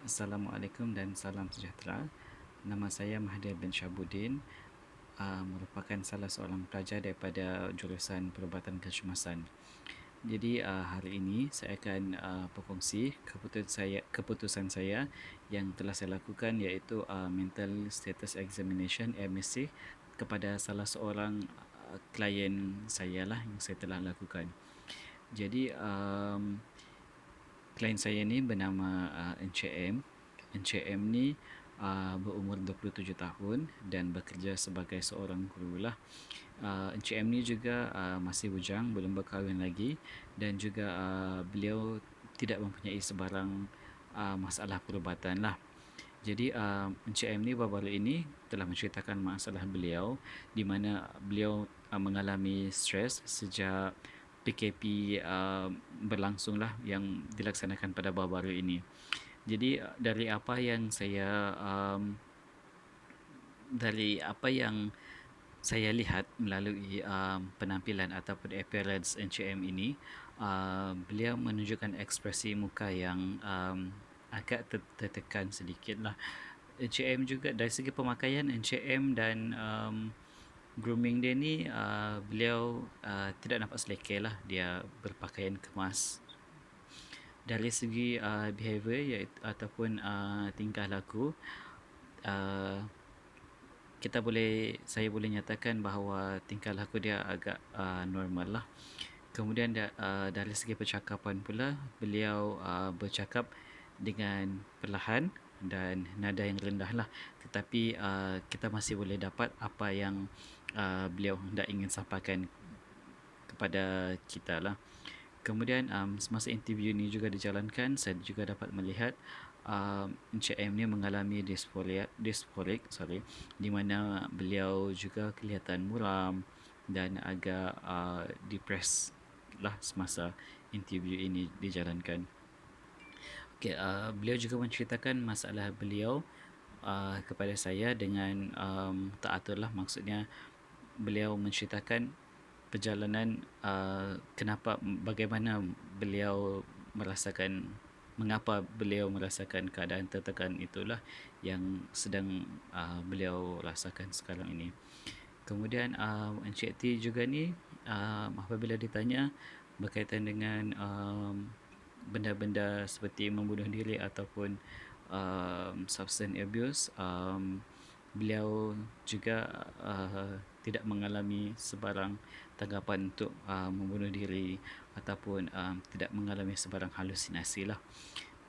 Assalamualaikum dan salam sejahtera. Nama saya Mahathir bin Syabuddin, merupakan salah seorang pelajar daripada jurusan Perubatan Kecemasan. Jadi hari ini saya akan berkongsi keputusan saya yang telah saya lakukan, iaitu Mental Status Examination (MSC) kepada salah seorang klien saya lah yang saya telah lakukan. Jadi klien saya ni bernama Encik M. Encik M ni berumur 27 tahun dan bekerja sebagai seorang guru lah. Encik M ni juga masih bujang, belum berkahwin lagi, dan juga beliau tidak mempunyai sebarang masalah perubatan lah. Jadi Encik M ni baru-baru ini telah menceritakan masalah beliau, di mana beliau mengalami stres sejak PKP berlangsung lah, yang dilaksanakan pada baru-baru ini. Jadi dari apa yang saya lihat melalui penampilan ataupun appearance Encik M ini, beliau menunjukkan ekspresi muka yang agak tertekan sedikit lah. Encik M juga dari segi pemakaian Encik M dan grooming dia ni, beliau tidak nampak selekeh lah. Dia berpakaian kemas. Dari segi behavior ataupun tingkah laku, saya boleh nyatakan bahawa tingkah laku dia agak normal lah. Kemudian dari segi percakapan pula, beliau bercakap dengan perlahan dan nada yang rendah lah. Tetapi kita masih boleh dapat apa yang beliau hendak ingin sampaikan kepada kita lah. Kemudian semasa interview ni juga dijalankan, saya juga dapat melihat Encik M ni mengalami dysphorik, di mana beliau juga kelihatan muram dan agak depressed lah semasa interview ini dijalankan. Okay, beliau juga menceritakan masalah beliau kepada saya dengan teratur lah. Maksudnya beliau menceritakan perjalanan mengapa beliau merasakan keadaan tertekan itulah yang sedang beliau rasakan sekarang ini. Kemudian Encik T juga ni, apabila ditanya berkaitan dengan benda-benda seperti membunuh diri ataupun substance abuse, beliau juga tidak mengalami sebarang tanggapan untuk membunuh diri ataupun tidak mengalami sebarang halusinasi lah.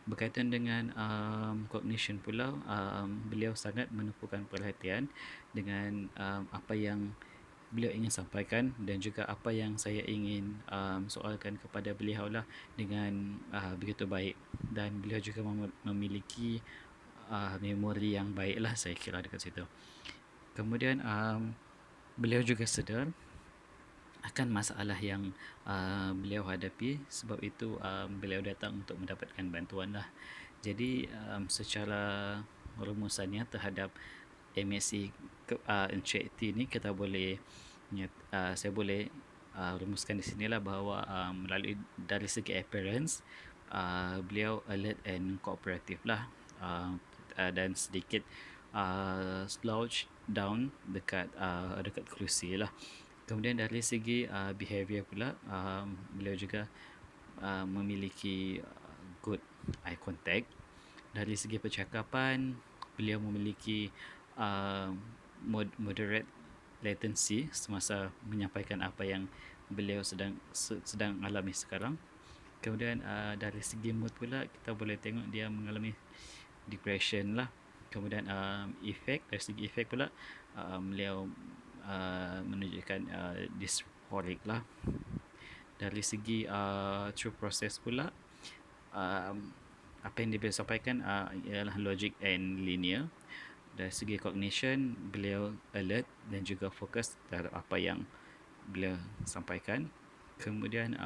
Berkaitan dengan cognition pula, beliau sangat menumpukan perhatian dengan apa yang beliau ingin sampaikan dan juga apa yang saya ingin soalkan kepada beliau lah dengan begitu baik. Dan beliau juga memiliki memori yang baik lah, saya kira, dekat situ. Kemudian beliau juga sedar akan masalah yang beliau hadapi, sebab itu beliau datang untuk mendapatkan bantuan lah. Jadi secara rumusannya terhadap MSc Encik T ni, saya boleh rumuskan di sinilah bahawa melalui dari segi appearance, beliau alert and cooperative lah, dan sedikit slouch down dekat kerusi lah. Kemudian dari segi behavior pula, beliau juga memiliki good eye contact. Dari segi percakapan, beliau memiliki moderate latency semasa menyampaikan apa yang beliau sedang alami sekarang. Kemudian dari segi mood pula, kita boleh tengok dia mengalami depression lah. Kemudian dari segi efek pula, beliau menunjukkan dysphoric lah. Dari segi true process pula, apa yang dia sampaikan ialah logic and linear. Dari segi cognition, beliau alert dan juga fokus terhadap apa yang beliau sampaikan. Kemudian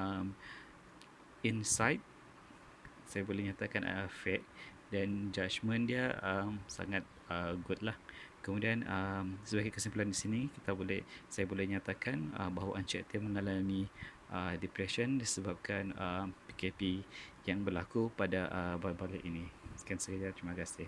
insight, saya boleh nyatakan fact, dan judgement dia sangat good lah. Kemudian sebagai kesimpulan di sini, saya boleh nyatakan bahawa Encik T mengalami depression disebabkan PKP yang berlaku pada baru-baru ini. Sekian saja, terima kasih.